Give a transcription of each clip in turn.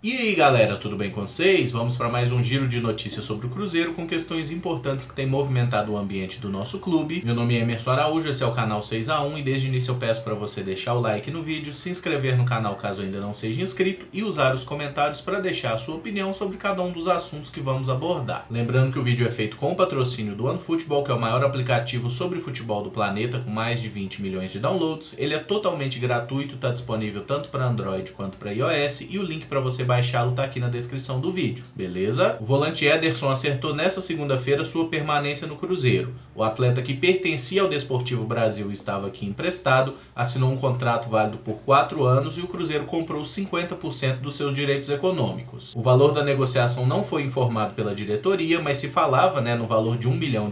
E aí galera, tudo bem com vocês? Vamos para mais um giro de notícias sobre o Cruzeiro com questões importantes que têm movimentado o ambiente do nosso clube. Meu nome é Emerson Araújo, esse é o canal 6x1 e desde o início eu peço para você deixar o like no vídeo, se inscrever no canal caso ainda não seja inscrito e usar os comentários para deixar a sua opinião sobre cada um dos assuntos que vamos abordar. Lembrando que o vídeo é feito com o patrocínio do OneFootball, que é o maior aplicativo sobre futebol do planeta com mais de 20 milhões de downloads. Ele é totalmente gratuito, está disponível tanto para Android quanto para iOS e o link para você baixá-lo tá aqui na descrição do vídeo, beleza? O volante Ederson acertou nessa segunda-feira sua permanência no Cruzeiro. O atleta que pertencia ao Desportivo Brasil e estava aqui emprestado, assinou um contrato válido por 4 anos e o Cruzeiro comprou 50% dos seus direitos econômicos. O valor da negociação não foi informado pela diretoria, mas se falava no valor de R$1 milhão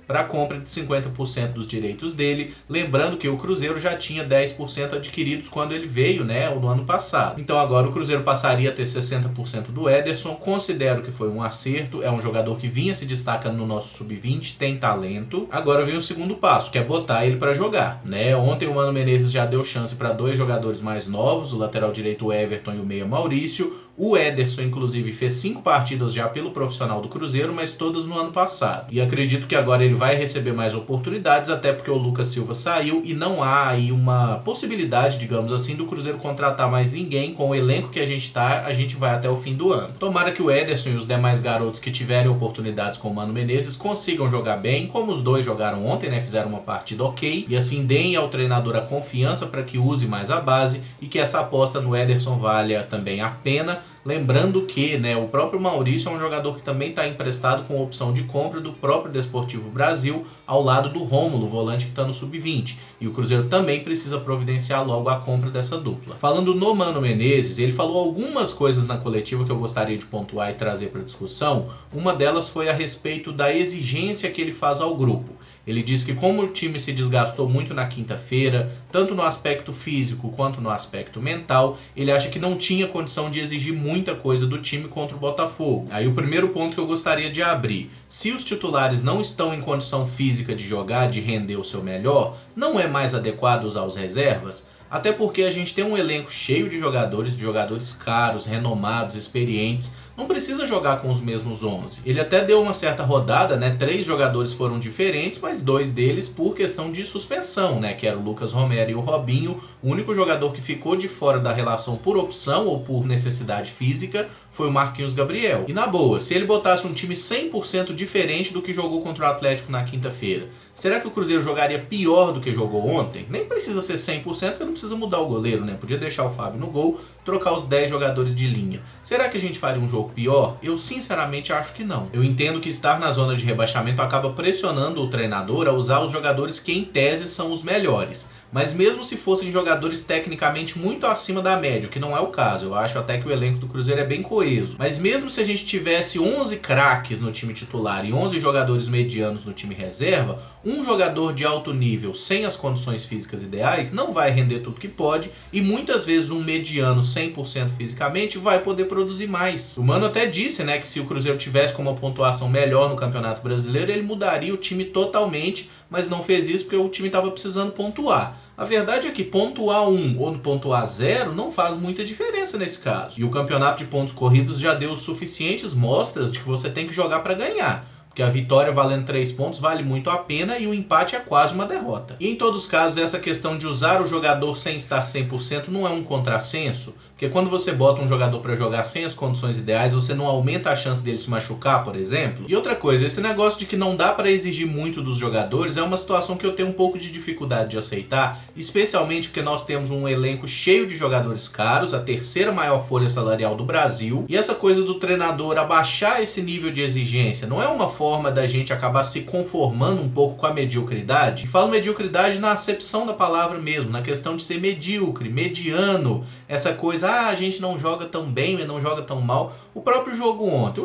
para a compra de 50% dos direitos dele, lembrando que o Cruzeiro já tinha 10% adquiridos quando ele veio, no ano passado. Então agora o Cruzeiro passaria a ter 60% do Ederson. Considero que foi um acerto, é um jogador que vinha se destacando no nosso sub-20, tem talento. Agora vem o segundo passo, que é botar ele para jogar, Ontem o Mano Menezes já deu chance para 2 jogadores mais novos, o lateral direito Everton e o meia Maurício. O Ederson, inclusive, fez 5 partidas já pelo profissional do Cruzeiro, mas todas no ano passado. E acredito que agora ele vai receber mais oportunidades, até porque o Lucas Silva saiu e não há aí uma possibilidade, digamos assim, do Cruzeiro contratar mais ninguém. Com o elenco que a gente vai até o fim do ano. Tomara que o Ederson e os demais garotos que tiverem oportunidades com o Mano Menezes consigam jogar bem, como os dois jogaram ontem, fizeram uma partida ok, e assim deem ao treinador a confiança para que use mais a base e que essa aposta no Ederson valha também a pena. Lembrando que o próprio Maurício é um jogador que também está emprestado com opção de compra do próprio Desportivo Brasil, ao lado do Rômulo, volante que está no sub-20. E o Cruzeiro também precisa providenciar logo a compra dessa dupla. Falando no Mano Menezes, ele falou algumas coisas na coletiva que eu gostaria de pontuar e trazer para discussão. Uma delas foi a respeito da exigência que ele faz ao grupo. Ele diz que como o time se desgastou muito na quinta-feira, tanto no aspecto físico quanto no aspecto mental, ele acha que não tinha condição de exigir muita coisa do time contra o Botafogo. Aí o primeiro ponto que eu gostaria de abrir: se os titulares não estão em condição física de jogar, de render o seu melhor, não é mais adequado usar os reservas? Até porque a gente tem um elenco cheio de jogadores caros, renomados, experientes. Não precisa jogar com os mesmos 11. Ele até deu uma certa rodada, 3 jogadores foram diferentes, mas 2 deles por questão de suspensão, que era o Lucas Romero e o Robinho. O único jogador que ficou de fora da relação por opção ou por necessidade física foi o Marquinhos Gabriel. E na boa, se ele botasse um time 100% diferente do que jogou contra o Atlético na quinta-feira, será que o Cruzeiro jogaria pior do que jogou ontem? Nem precisa ser 100%, porque não precisa mudar o goleiro, Podia deixar o Fábio no gol, trocar os 10 jogadores de linha. Será que a gente faria um jogo pior? Eu sinceramente acho que não. Eu entendo que estar na zona de rebaixamento acaba pressionando o treinador a usar os jogadores que em tese são os melhores. Mas mesmo se fossem jogadores tecnicamente muito acima da média, o que não é o caso, eu acho até que o elenco do Cruzeiro é bem coeso. Mas mesmo se a gente tivesse 11 craques no time titular e 11 jogadores medianos no time reserva, um jogador de alto nível sem as condições físicas ideais não vai render tudo que pode, e muitas vezes um mediano 100% fisicamente vai poder produzir mais. O Mano até disse que se o Cruzeiro tivesse com uma pontuação melhor no Campeonato Brasileiro, ele mudaria o time totalmente, mas não fez isso porque o time estava precisando pontuar. A verdade é que pontuar 1 ou pontuar 0 não faz muita diferença nesse caso. E o campeonato de pontos corridos já deu suficientes mostras de que você tem que jogar para ganhar. Porque a vitória valendo 3 pontos vale muito a pena e o empate é quase uma derrota. E em todos os casos, essa questão de usar o jogador sem estar 100% não é um contrassenso, porque quando você bota um jogador para jogar sem as condições ideais, você não aumenta a chance dele se machucar, por exemplo. E outra coisa, esse negócio de que não dá para exigir muito dos jogadores é uma situação que eu tenho um pouco de dificuldade de aceitar, especialmente porque nós temos um elenco cheio de jogadores caros, a terceira maior folha salarial do Brasil, e essa coisa do treinador abaixar esse nível de exigência não é uma forma da gente acabar se conformando um pouco com a mediocridade? E falo mediocridade na acepção da palavra mesmo, na questão de ser medíocre, mediano, essa coisa, a gente não joga tão bem, não joga tão mal. O próprio jogo ontem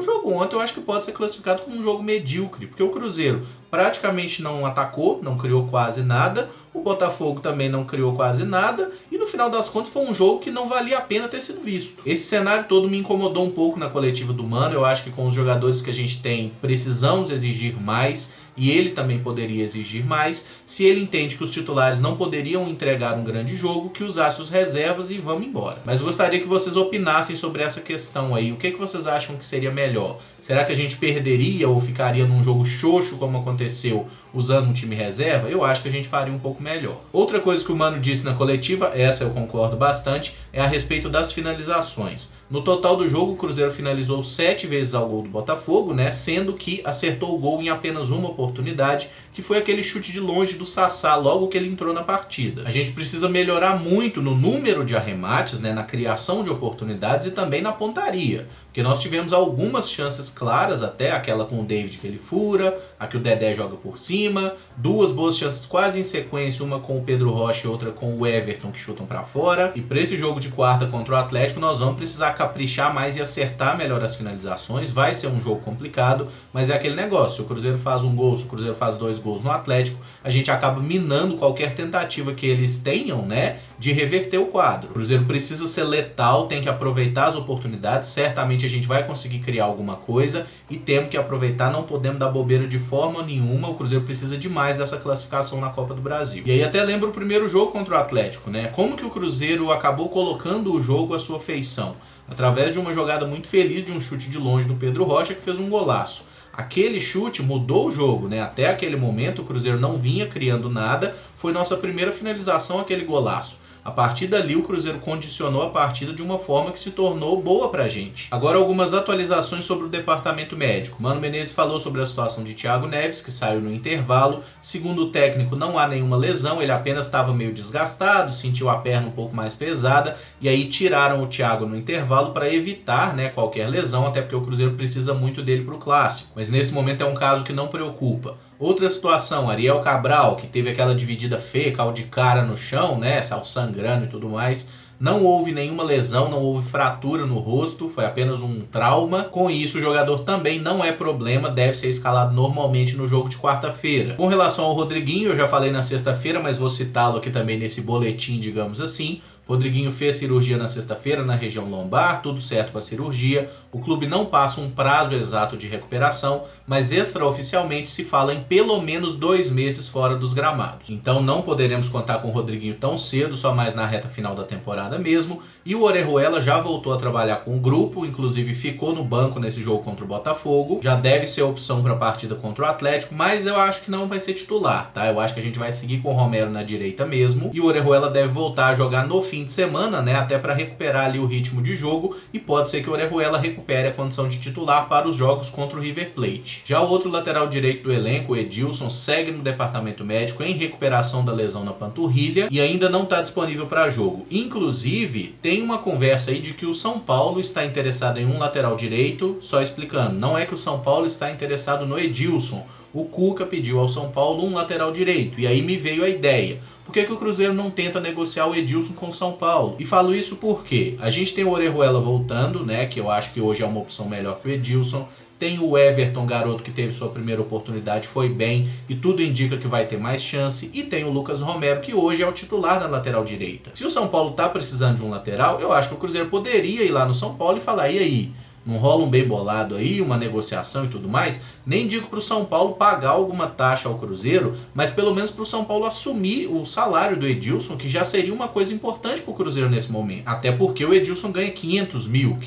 eu acho que pode ser classificado como um jogo medíocre, porque o Cruzeiro praticamente não atacou, não criou quase nada, o Botafogo também não criou quase nada, e no final das contas foi um jogo que não valia a pena ter sido visto. Esse cenário todo me incomodou um pouco na coletiva do Mano. Eu acho que com os jogadores que a gente tem, precisamos exigir mais. e ele também poderia exigir mais. Se ele entende que os titulares não poderiam entregar um grande jogo, que usasse os reservas e vamos embora. Mas eu gostaria que vocês opinassem sobre essa questão aí. O que vocês acham que seria melhor? Será que a gente perderia ou ficaria num jogo xoxo como aconteceu usando um time reserva? Eu acho que a gente faria um pouco melhor. Outra coisa que o Mano disse na coletiva, essa eu concordo bastante, é a respeito das finalizações. No total do jogo, o Cruzeiro finalizou 7 vezes ao gol do Botafogo, né? Sendo que acertou o gol em apenas uma oportunidade, que foi aquele chute de longe do Sassá logo que ele entrou na partida. A gente precisa melhorar muito no número de arremates, né? Na criação de oportunidades e também na pontaria. Porque nós tivemos algumas chances claras, até aquela com o David que ele fura, a que o Dedé joga por cima, 2 boas chances quase em sequência, uma com o Pedro Rocha e outra com o Everton que chutam para fora. E para esse jogo de quarta contra o Atlético nós vamos precisar caprichar mais e acertar melhor as finalizações. Vai ser um jogo complicado, mas é aquele negócio, se o Cruzeiro faz um gol, se o Cruzeiro faz 2 gols no Atlético, a gente acaba minando qualquer tentativa que eles tenham, né, de reverter o quadro. O Cruzeiro precisa ser letal, tem que aproveitar as oportunidades, certamente a gente vai conseguir criar alguma coisa e temos que aproveitar, não podemos dar bobeira de forma nenhuma. O Cruzeiro precisa demais dessa classificação na Copa do Brasil. E aí até lembro o primeiro jogo contra o Atlético, né? Como que o Cruzeiro acabou colocando o jogo à sua feição? Através de uma jogada muito feliz de um chute de longe do Pedro Rocha, que fez um golaço. Aquele chute mudou o jogo, né? Até aquele momento o Cruzeiro não vinha criando nada, foi nossa primeira finalização aquele golaço. A partir dali o Cruzeiro condicionou a partida de uma forma que se tornou boa pra gente. Agora algumas atualizações sobre o departamento médico. Mano Menezes falou sobre a situação de Thiago Neves, que saiu no intervalo. Segundo o técnico, não há nenhuma lesão, ele apenas estava meio desgastado, sentiu a perna um pouco mais pesada, e aí tiraram o Thiago no intervalo para evitar, né, qualquer lesão, até porque o Cruzeiro precisa muito dele pro Clássico. Mas nesse momento é um caso que não preocupa. Outra situação, Ariel Cabral, que teve aquela dividida feia, caiu de cara no chão, né, saiu sangrando e tudo mais. Não houve nenhuma lesão, não houve fratura no rosto, foi apenas um trauma. Com isso, o jogador também não é problema, deve ser escalado normalmente no jogo de quarta-feira. Com relação ao Rodriguinho, eu já falei na sexta-feira, mas vou citá-lo aqui também nesse boletim, digamos assim. Rodriguinho fez cirurgia na sexta-feira na região lombar, tudo certo com a cirurgia. O clube não passa um prazo exato de recuperação, mas extraoficialmente se fala em pelo menos 2 meses fora dos gramados. Então não poderemos contar com o Rodriguinho tão cedo, só mais na reta final da temporada mesmo. E o Orejuela já voltou a trabalhar com o grupo, inclusive ficou no banco nesse jogo contra o Botafogo. Já deve ser opção para a partida contra o Atlético, mas eu acho que não vai ser titular, tá? Eu acho que a gente vai seguir com o Romero na direita mesmo. E o Orejuela deve voltar a jogar no fim de semana, né, até para recuperar ali o ritmo de jogo, e pode ser que o Orejuela recupere a condição de titular para os jogos contra o River Plate. Já o outro lateral direito do elenco, o Edilson, segue no departamento médico em recuperação da lesão na panturrilha e ainda não está disponível para jogo. Inclusive, tem uma conversa aí de que o São Paulo está interessado em um lateral direito, só explicando, não é que o São Paulo está interessado no Edilson. O Cuca pediu ao São Paulo um lateral direito, e aí me veio a ideia. Por que o Cruzeiro não tenta negociar o Edilson com o São Paulo? E falo isso porque a gente tem o Orejuela voltando, né, que eu acho que hoje é uma opção melhor que o Edilson. Tem o Everton, garoto que teve sua primeira oportunidade, foi bem e tudo indica que vai ter mais chance. E tem o Lucas Romero, que hoje é o titular na lateral direita. Se o São Paulo tá precisando de um lateral, eu acho que o Cruzeiro poderia ir lá no São Paulo e falar, e aí? Não rola um bem bolado aí, uma negociação e tudo mais? Nem digo para o São Paulo pagar alguma taxa ao Cruzeiro, mas pelo menos para o São Paulo assumir o salário do Edilson, que já seria uma coisa importante para o Cruzeiro nesse momento. Até porque o Edilson ganha 500 mil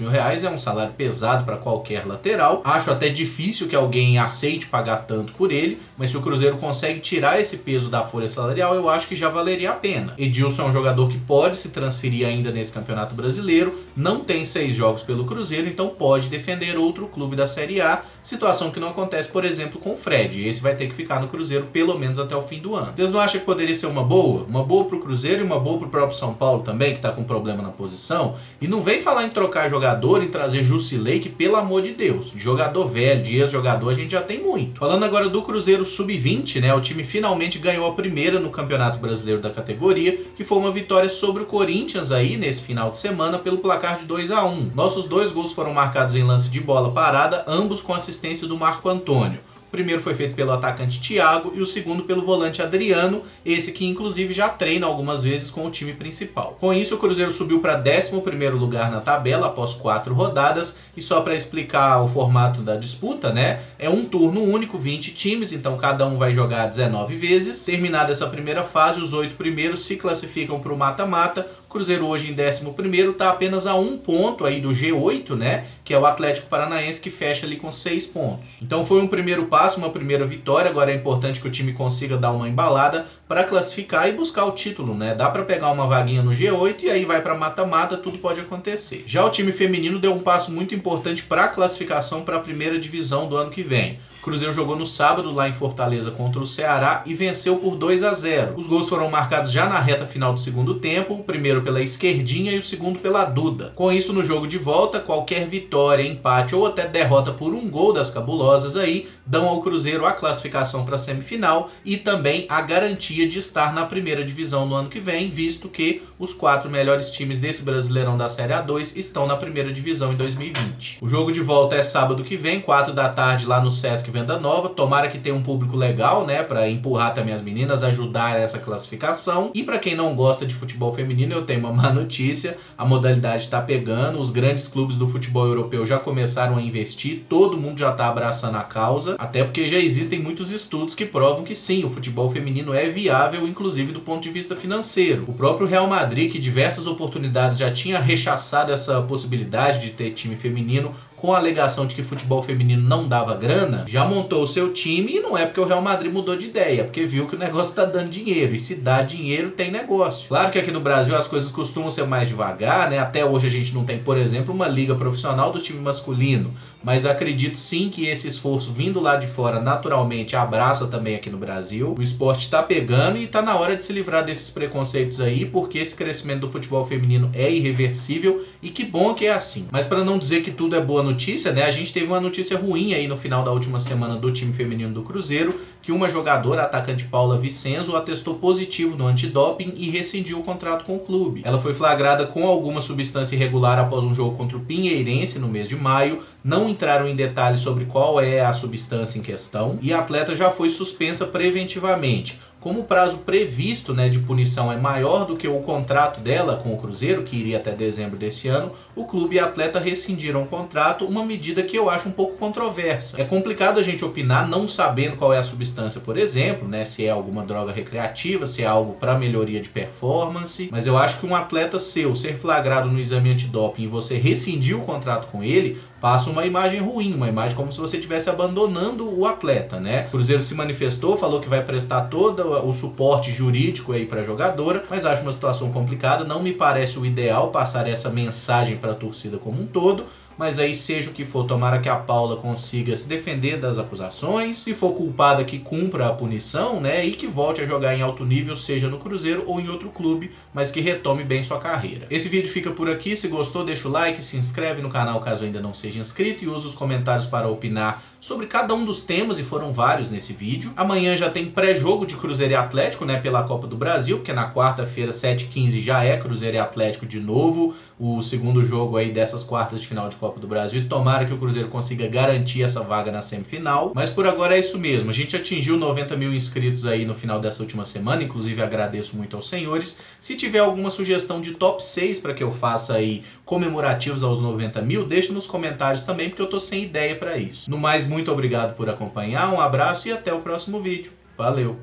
reais, é um salário pesado para qualquer lateral. Acho até difícil que alguém aceite pagar tanto por ele, mas se o Cruzeiro consegue tirar esse peso da folha salarial, eu acho que já valeria a pena. Edilson é um jogador que pode se transferir ainda nesse Campeonato Brasileiro, não tem 6 jogos pelo Cruzeiro, então pode defender outro clube da Série A, situação que não acontece, por exemplo, com o Fred. Esse vai ter que ficar no Cruzeiro pelo menos até o fim do ano. Vocês não acham que poderia ser uma boa? Uma boa pro Cruzeiro e uma boa pro próprio São Paulo também, que tá com problema na posição? E não vem falar em trocar jogador e trazer Jusilei, que pelo amor de Deus, de jogador velho, de ex-jogador, a gente já tem muito. Falando agora do Cruzeiro Sub-20, né, o time finalmente ganhou a primeira no Campeonato Brasileiro da categoria, que foi uma vitória sobre o Corinthians aí nesse final de semana pelo placar de 2-1. Nossos 2 gols foram marcados em lance de bola parada, ambos com assistência do Marco Antônio. O primeiro foi feito pelo atacante Thiago e o segundo pelo volante Adriano, esse que inclusive já treina algumas vezes com o time principal. Com isso, o Cruzeiro subiu para 11º lugar na tabela após 4 rodadas, e só para explicar o formato da disputa, né, é um turno único, 20 times, então cada um vai jogar 19 vezes. Terminada essa primeira fase, os 8 primeiros se classificam para o mata-mata. O Cruzeiro hoje em 11º está apenas a 1 ponto aí do G8, né, que é o Atlético Paranaense, que fecha ali com 6 pontos. Então foi um primeiro passo, uma primeira vitória. Agora é importante que o time consiga dar uma embalada para classificar e buscar o título, né? Dá para pegar uma vaguinha no G8 e aí vai para mata-mata, tudo pode acontecer. Já o time feminino deu um passo muito importante para a classificação para a primeira divisão do ano que vem. O Cruzeiro jogou no sábado lá em Fortaleza contra o Ceará e venceu por 2-0. Os gols foram marcados já na reta final do segundo tempo, o primeiro pela esquerdinha e o segundo pela Duda. Com isso, no jogo de volta, qualquer vitória, empate ou até derrota por um gol das cabulosas aí dão ao Cruzeiro a classificação para a semifinal e também a garantia de estar na primeira divisão no ano que vem, visto que os 4 melhores times desse Brasileirão da Série A2 estão na primeira divisão em 2020. O jogo de volta é sábado que vem, 4 da tarde lá no Sesc Venda Nova. Tomara que tenha um público legal, né, para empurrar também as meninas, ajudar essa classificação. E para quem não gosta de futebol feminino, eu tenho uma má notícia: a modalidade está pegando, os grandes clubes do futebol europeu já começaram a investir, todo mundo já está abraçando a causa, até porque já existem muitos estudos que provam que sim, o futebol feminino é viável, inclusive do ponto de vista financeiro. O próprio Real Madrid, que diversas oportunidades já tinha rechaçado essa possibilidade de ter time feminino, com a alegação de que futebol feminino não dava grana, já montou o seu time, e não é porque o Real Madrid mudou de ideia, é porque viu que o negócio está dando dinheiro, e se dá dinheiro, tem negócio. Claro que aqui no Brasil as coisas costumam ser mais devagar, né? Até hoje a gente não tem, por exemplo, uma liga profissional do time masculino, mas acredito sim que esse esforço vindo lá de fora naturalmente abraça também aqui no Brasil. O esporte está pegando e está na hora de se livrar desses preconceitos aí, porque esse crescimento do futebol feminino é irreversível, e que bom que é assim. Mas para não dizer que tudo é boa notícia, né, a gente teve uma notícia ruim aí no final da última semana do time feminino do Cruzeiro, que uma jogadora, a atacante Paula Vicenzo, atestou positivo no antidoping e rescindiu o contrato com o clube. Ela foi flagrada com alguma substância irregular após um jogo contra o Pinheirense no mês de maio. Não entraram em detalhes sobre qual é a substância em questão, e a atleta já foi suspensa preventivamente. Como o prazo previsto, né, de punição é maior do que o contrato dela com o Cruzeiro, que iria até dezembro desse ano, o clube e a atleta rescindiram o contrato, uma medida que eu acho um pouco controversa. É complicado a gente opinar não sabendo qual é a substância, por exemplo, né, se é alguma droga recreativa, se é algo para melhoria de performance, mas eu acho que um atleta seu ser flagrado no exame antidoping e você rescindir o contrato com ele, passa uma imagem ruim, uma imagem como se você estivesse abandonando o atleta, né? O Cruzeiro se manifestou, falou que vai prestar todo o suporte jurídico aí para a jogadora, mas acho uma situação complicada, não me parece o ideal passar essa mensagem para a torcida como um todo. Mas aí, seja o que for, tomara que a Paula consiga se defender das acusações, se for culpada que cumpra a punição, né, e que volte a jogar em alto nível, seja no Cruzeiro ou em outro clube, mas que retome bem sua carreira. Esse vídeo fica por aqui, se gostou deixa o like, se inscreve no canal caso ainda não seja inscrito e usa os comentários para opinar sobre cada um dos temas, e foram vários nesse vídeo. Amanhã já tem pré-jogo de Cruzeiro e Atlético, né, pela Copa do Brasil, porque na quarta-feira, 7h15, já é Cruzeiro e Atlético de novo, o segundo jogo aí dessas quartas de final de Copa do Brasil. Tomara que o Cruzeiro consiga garantir essa vaga na semifinal, mas por agora é isso mesmo. A gente atingiu 90 mil inscritos aí no final dessa última semana, inclusive agradeço muito aos senhores. Se tiver alguma sugestão de top 6 para que eu faça aí comemorativos aos 90 mil, deixa nos comentários também, porque eu tô sem ideia para isso. No mais, muito obrigado por acompanhar, um abraço e até o próximo vídeo. Valeu!